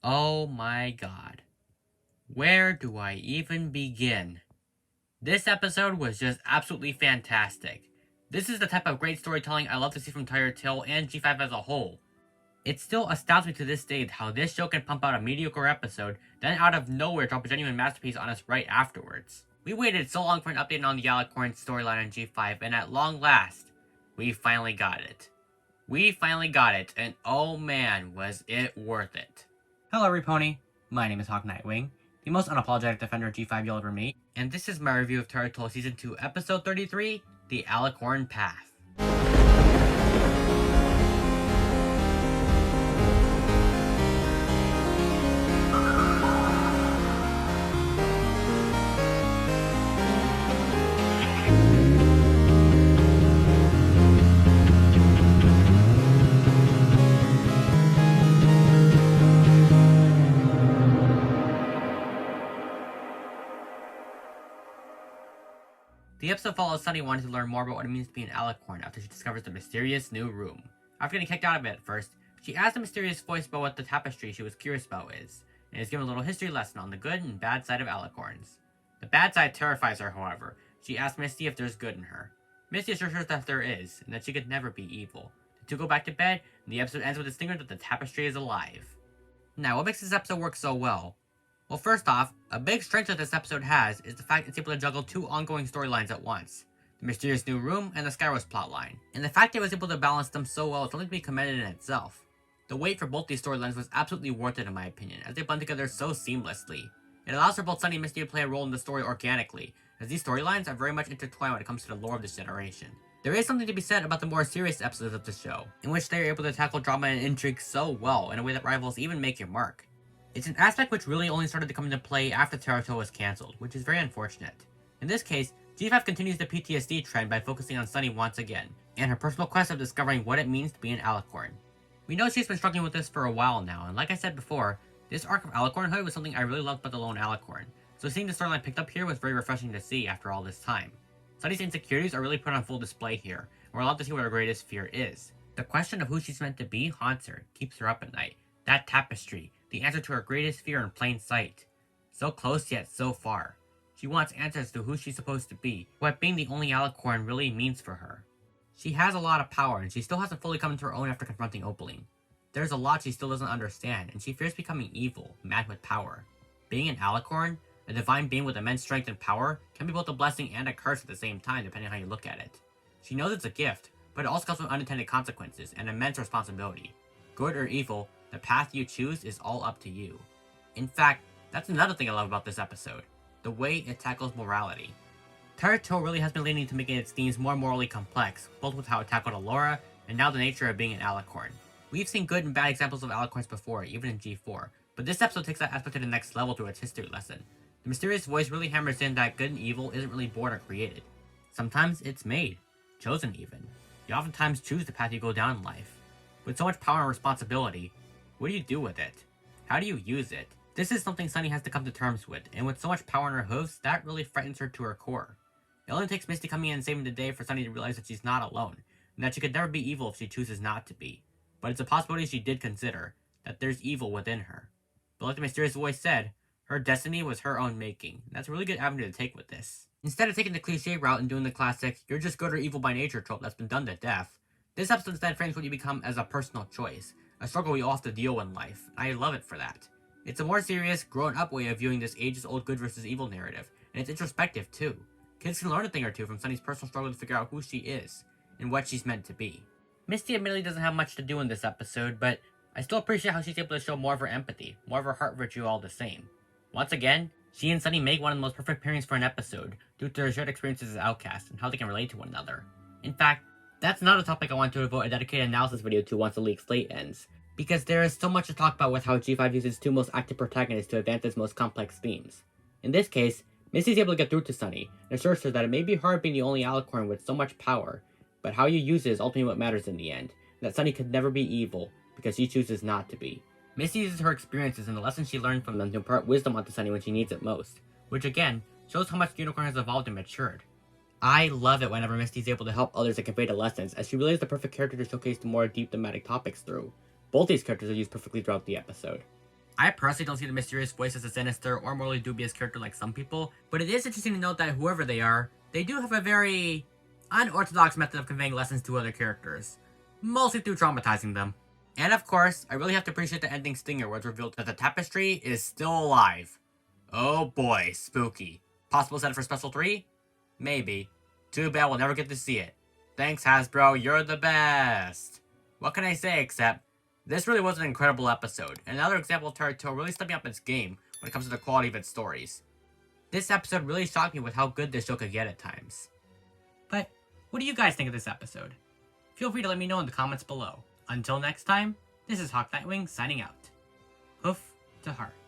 Oh my god. Where do I even begin? This episode was just absolutely fantastic. This is the type of great storytelling I love to see from Tired Tail and G5 as a whole. It still astounds me to this day how this show can pump out a mediocre episode, then out of nowhere drop a genuine masterpiece on us right afterwards. We waited so long for an update on the Alicorn storyline on G5, and at long last, we finally got it. And oh man, was it worth it. Hello Repony, my name is Hawk Nightwing, the most unapologetic defender of G5 you'll ever meet, and this is my review of Tired Tail Season 2, Episode 33, The Alicorn Path. The episode follows Sunny wanting to learn more about what it means to be an alicorn after she discovers the mysterious new room. After getting kicked out of it at first, she asks the mysterious voice about what the tapestry she was curious about is, and is given a little history lesson on the good and bad side of alicorns. The bad side terrifies her, however. She asks Misty if there's good in her. Misty assures her that there is, and that she could never be evil. The two go back to bed, and the episode ends with a stinger that the tapestry is alive. Now, what makes this episode work so well? Well, first off, a big strength that this episode has is the fact it's able to juggle two ongoing storylines at once. The mysterious new room and the Skyros plotline. And the fact it was able to balance them so well is something to be commended in itself. The wait for both these storylines was absolutely worth it in my opinion, as they blend together so seamlessly. It allows for both Sunny and Misty to play a role in the story organically, as these storylines are very much intertwined when it comes to the lore of this generation. There is something to be said about the more serious episodes of the show, in which they are able to tackle drama and intrigue so well in a way that rivals even Make Your Mark. It's an aspect which really only started to come into play after Tired Tail was cancelled, which is very unfortunate. In this case, G5 continues the PTSD trend by focusing on Sunny once again, and her personal quest of discovering what it means to be an alicorn. We know she's been struggling with this for a while now, and like I said before, this arc of alicornhood was something I really loved about the lone alicorn, so seeing the storyline picked up here was very refreshing to see after all this time. Sunny's insecurities are really put on full display here, and we're allowed to see what her greatest fear is. The question of who she's meant to be haunts her, keeps her up at night. That tapestry, the answer to her greatest fear in plain sight. So close yet so far. She wants answers to who she's supposed to be, what being the only alicorn really means for her. She has a lot of power, and she still hasn't fully come into her own after confronting Opaline. There's a lot she still doesn't understand, and she fears becoming evil, mad with power. Being an alicorn, a divine being with immense strength and power, can be both a blessing and a curse at the same time depending on how you look at it. She knows it's a gift, but it also comes with unintended consequences and immense responsibility. Good or evil, the path you choose is all up to you. In fact, that's another thing I love about this episode, the way it tackles morality. Tired Tail really has been leaning to making its themes more morally complex, both with how it tackled Allura, and now the nature of being an alicorn. We've seen good and bad examples of alicorns before, even in G4, but this episode takes that aspect to the next level through its history lesson. The mysterious voice really hammers in that good and evil isn't really born or created. Sometimes it's made, chosen even. You oftentimes choose the path you go down in life. With so much power and responsibility, what do you do with it? How do you use it? This is something Sunny has to come to terms with, and with so much power in her hooves, that really frightens her to her core. It only takes Misty coming in and saving the day for Sunny to realize that she's not alone, and that she could never be evil if she chooses not to be. But it's a possibility she did consider, that there's evil within her. But like the mysterious voice said, her destiny was her own making, and that's a really good avenue to take with this. Instead of taking the cliche route and doing the classic, you're just good or evil by nature trope that's been done to death, this episode instead frames what you become as a personal choice, a struggle we all have to deal with in life. I love it for that. It's a more serious, grown-up way of viewing this ages-old good versus evil narrative, and it's introspective too. Kids can learn a thing or two from Sunny's personal struggle to figure out who she is, and what she's meant to be. Misty admittedly doesn't have much to do in this episode, but I still appreciate how she's able to show more of her empathy, more of her heart virtue all the same. Once again, she and Sunny make one of the most perfect pairings for an episode, due to their shared experiences as outcasts and how they can relate to one another. In fact, that's another topic I want to devote a dedicated analysis video to once the leak slate ends, because there is so much to talk about with how G5 uses two most active protagonists to advance its most complex themes. In this case, Misty's able to get through to Sunny, and assures her that it may be hard being the only alicorn with so much power, but how you use it is ultimately what matters in the end, and that Sunny could never be evil, because she chooses not to be. Misty uses her experiences and the lessons she learned from them to impart wisdom onto Sunny when she needs it most, which again, shows how much the unicorn has evolved and matured. I love it whenever Misty's able to help others and convey the lessons, as she really is the perfect character to showcase the more deep thematic topics through. Both these characters are used perfectly throughout the episode. I personally don't see the mysterious voice as a sinister or morally dubious character like some people, but it is interesting to note that whoever they are, they do have a very unorthodox method of conveying lessons to other characters, mostly through traumatizing them. And of course, I really have to appreciate the ending stinger where it's revealed that the tapestry is still alive. Oh boy, spooky. Possible set for Special 3? Maybe. Too bad we'll never get to see it. Thanks Hasbro, you're the best! What can I say except, this really was an incredible episode, and another example of Territory really stepping up its game when it comes to the quality of its stories. This episode really shocked me with how good this show could get at times. But, what do you guys think of this episode? Feel free to let me know in the comments below. Until next time, this is Hawk Nightwing signing out. Hoof to heart.